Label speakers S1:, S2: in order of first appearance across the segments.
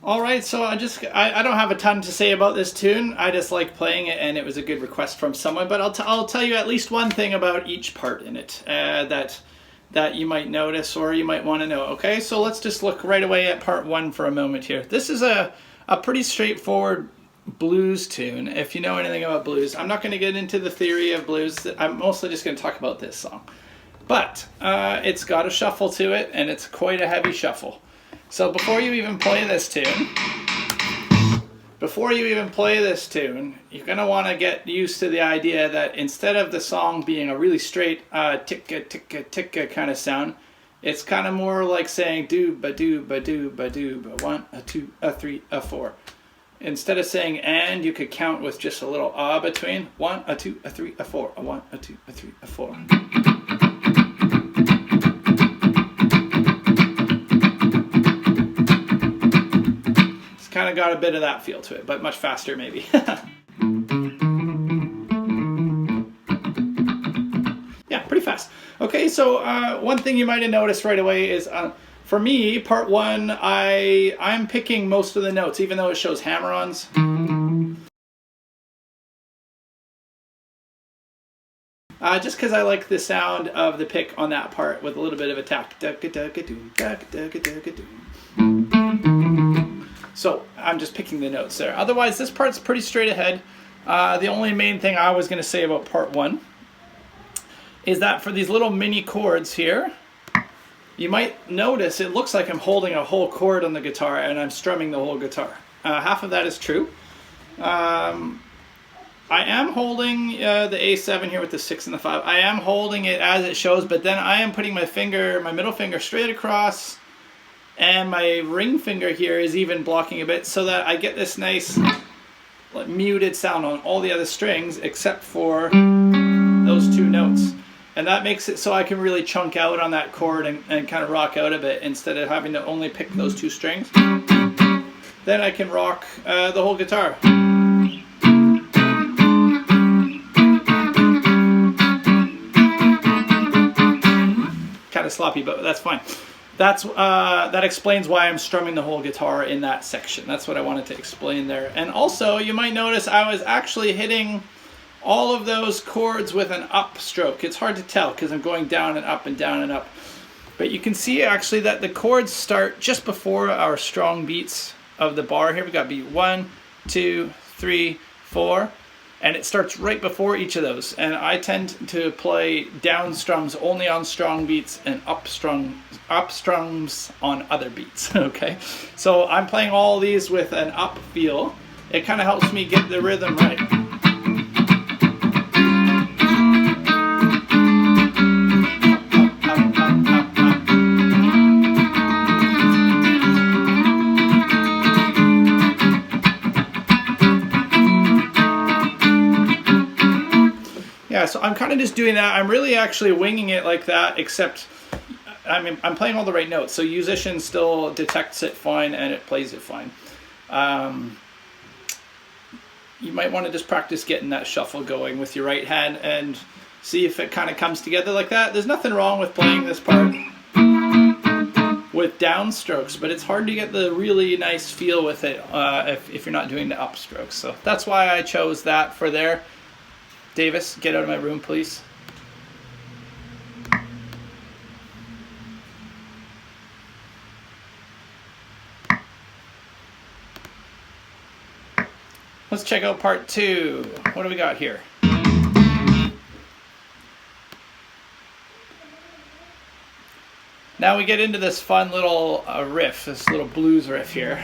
S1: All right, so I don't have a ton to say about this tune. I just like playing it, and it was a good request from someone. But I'll tell you at least one thing about each part in it that you might notice or you might want to know. Okay, so let's just look right away at part one for a moment here. This is a pretty straightforward blues tune. If you know anything about blues, I'm not going to get into the theory of blues. I'm mostly just going to talk about this song. But it's got a shuffle to it, and it's quite a heavy shuffle. So before you even play this tune, you're going to want to get used to the idea that instead of the song being a really straight ticka ticka ticka kind of sound, it's kind of more like saying do ba do ba do ba do ba 1 a 2 a 3 a 4. Instead of saying and, you could count with just a little between 1 a 2 a 3 a 4 a 1 a 2 a 3 a 4. Kind of got a bit of that feel to it, but much faster maybe. Yeah, pretty fast. Okay, so one thing you might have noticed right away is for me, part one, I'm picking most of the notes, even though it shows hammer-ons. Just because I like the sound of the pick on that part with a little bit of attack. So I'm just picking the notes there. Otherwise, this part's pretty straight ahead. The only main thing I was going to say about part one is that for these little mini chords here, you might notice it looks like I'm holding a whole chord on the guitar and I'm strumming the whole guitar. Half of that is true. I am holding the A7 here with the 6 and the 5. I am holding it as it shows, but then I am putting my middle finger straight across, and my ring finger here is even blocking a bit so that I get this nice muted sound on all the other strings except for those two notes. And that makes it so I can really chunk out on that chord and kind of rock out a bit instead of having to only pick those two strings. Then I can rock the whole guitar. Kind of sloppy, but that's fine. That explains why I'm strumming the whole guitar in that section. That's what I wanted to explain there. And also, you might notice I was actually hitting all of those chords with an up stroke. It's hard to tell because I'm going down and up and down and up. But you can see actually that the chords start just before our strong beats of the bar. Here we got beat 1, 2, 3, 4. And it starts right before each of those. And I tend to play down strums only on strong beats and up strums on other beats, okay? So I'm playing all these with an up feel. It kind of helps me get the rhythm right. Yeah, so I'm kind of just doing that. I'm really actually winging it like that, except I'm playing all the right notes. So Yousician still detects it fine and it plays it fine. You might want to just practice getting that shuffle going with your right hand and see if it kind of comes together like that. There's nothing wrong with playing this part with downstrokes, but it's hard to get the really nice feel with it if you're not doing the upstrokes. So that's why I chose that for there. Davis, get out of my room, please. Let's check out part two. What do we got here? Now we get into this fun little riff, this little blues riff here.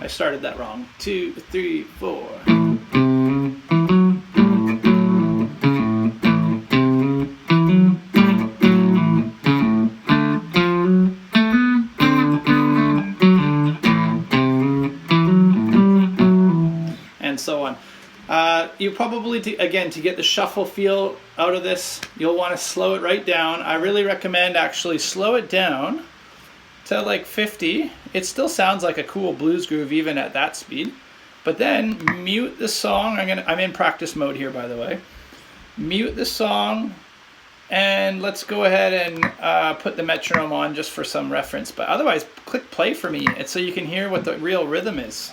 S1: I started that wrong. 2, 3, 4. And so on. You probably, again, to get the shuffle feel out of this, you'll want to slow it right down. I really recommend actually slow it down to like 50. It still sounds like a cool blues groove even at that speed. But then mute the song. I'm in practice mode here, by the way. Mute the song And let's go ahead and put the metronome on just for some reference. But otherwise, click play for me, and so you can hear what the real rhythm is.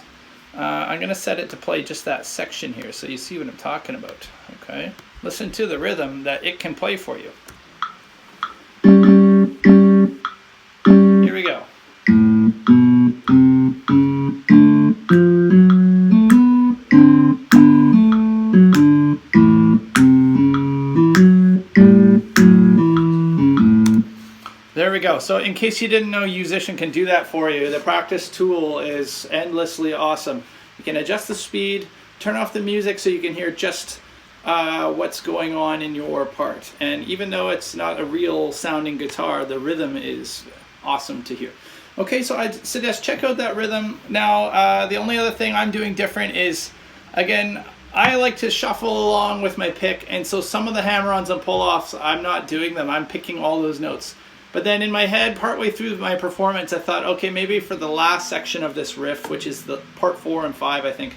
S1: I'm going to set it to play just that section here so you see what I'm talking about. Okay, listen to the rhythm that it can play for you. Here we go. There we go. So in case you didn't know, Yousician can do that for you. The practice tool is endlessly awesome. You can adjust the speed, turn off the music so you can hear just what's going on in your part. And even though it's not a real sounding guitar, the rhythm is awesome to hear. Okay, so I'd suggest check out that rhythm. Now, the only other thing I'm doing different is, again, I like to shuffle along with my pick, and so some of the hammer-ons and pull-offs, I'm not doing them. I'm picking all those notes. But then in my head, partway through my performance, I thought, okay, maybe for the last section of this riff, which is the part 4 and 5, I think,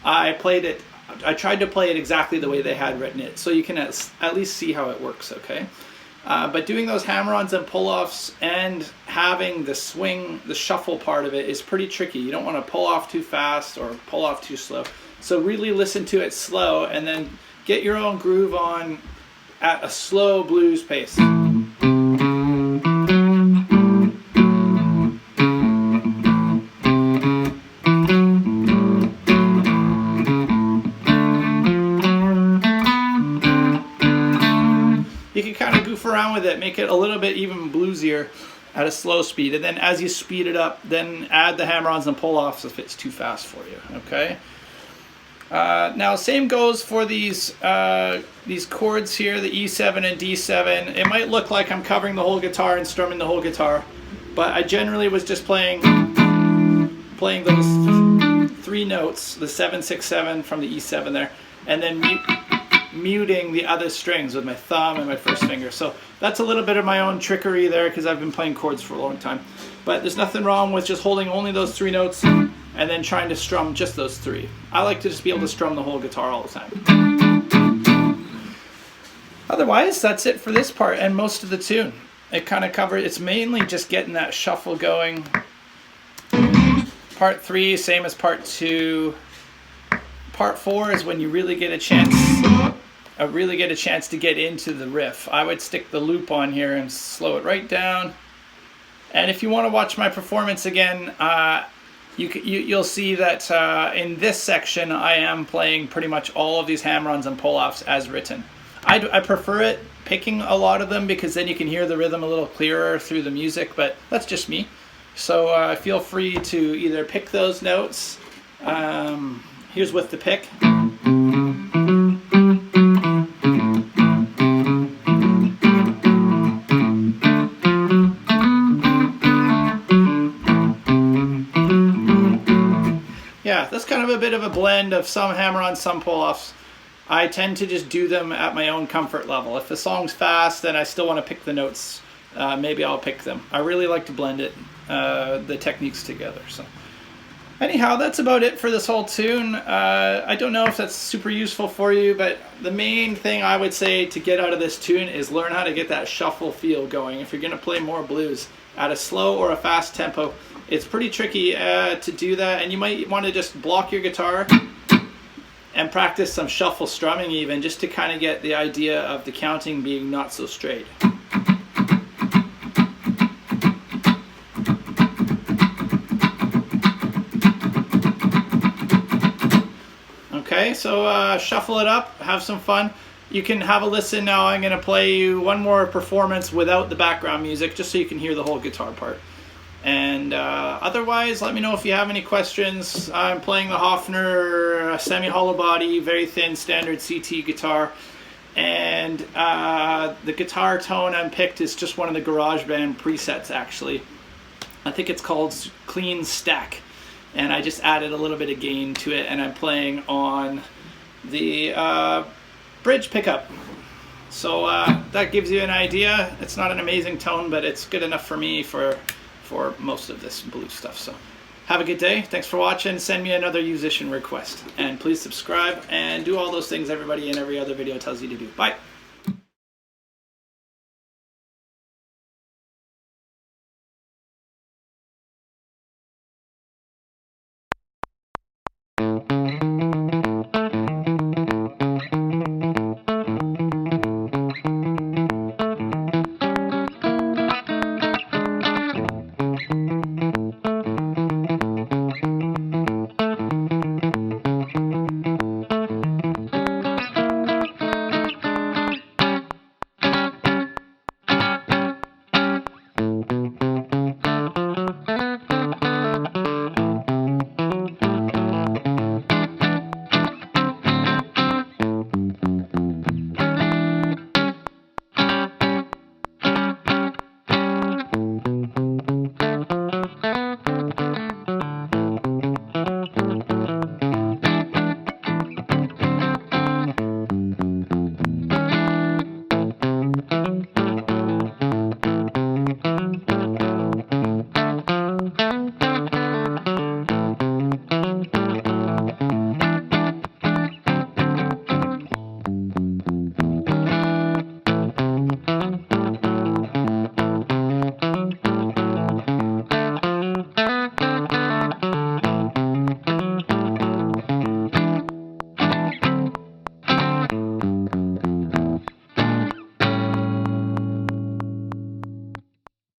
S1: I tried to play it exactly the way they had written it, so you can at least see how it works, okay? But doing those hammer-ons and pull-offs and having the swing, the shuffle part of it is pretty tricky. You don't want to pull off too fast or pull off too slow. So really listen to it slow and then get your own groove on at a slow blues pace. You can kind of goof around with it, make it a little bit even bluesier at a slow speed, and then as you speed it up, then add the hammer-ons and pull-offs if it's too fast for you, okay? Now, same goes for these chords here, the E7 and D7. It might look like I'm covering the whole guitar and strumming the whole guitar, but I generally was just playing those 3 notes, the 7, 6, 7 from the E7 there, and then muting the other strings with my thumb and my first finger. So that's a little bit of my own trickery there because I've been playing chords for a long time. But there's nothing wrong with just holding only those 3 notes and then trying to strum just those 3. I like to just be able to strum the whole guitar all the time. Otherwise, that's it for this part and most of the tune. It kind of covers, it's mainly just getting that shuffle going. Part 3, same as part 2. Part 4 is when you really get a chance to get into the riff. I would stick the loop on here and slow it right down. And if you want to watch my performance again, you'll see that in this section I am playing pretty much all of these hammer-ons and pull-offs as written. I prefer it picking a lot of them because then you can hear the rhythm a little clearer through the music, but that's just me. So feel free to either pick those notes. Here's with the pick. Yeah, that's kind of a bit of a blend of some hammer-ons, some pull-offs. I tend to just do them at my own comfort level. If the song's fast, then I still want to pick the notes. Maybe I'll pick them. I really like to blend it, the techniques together. So, anyhow, that's about it for this whole tune. I don't know if that's super useful for you, but the main thing I would say to get out of this tune is learn how to get that shuffle feel going. If you're going to play more blues at a slow or a fast tempo, it's pretty tricky to do that, and you might want to just block your guitar and practice some shuffle strumming even, just to kind of get the idea of the counting being not so straight. Okay, so shuffle it up, have some fun. You can have a listen now. I'm going to play you one more performance without the background music, just so you can hear the whole guitar part. And otherwise, let me know if you have any questions. I'm playing the Hofner semi-hollow body, very thin, standard CT guitar. And the guitar tone I picked is just one of the GarageBand presets, actually. I think it's called Clean Stack. And I just added a little bit of gain to it, and I'm playing on the bridge pickup. So that gives you an idea. It's not an amazing tone, but it's good enough for me for most of this blues stuff. So have a good day. Thanks for watching. Send me another Yousician request. And please subscribe and do all those things everybody in every other video tells you to do. Bye.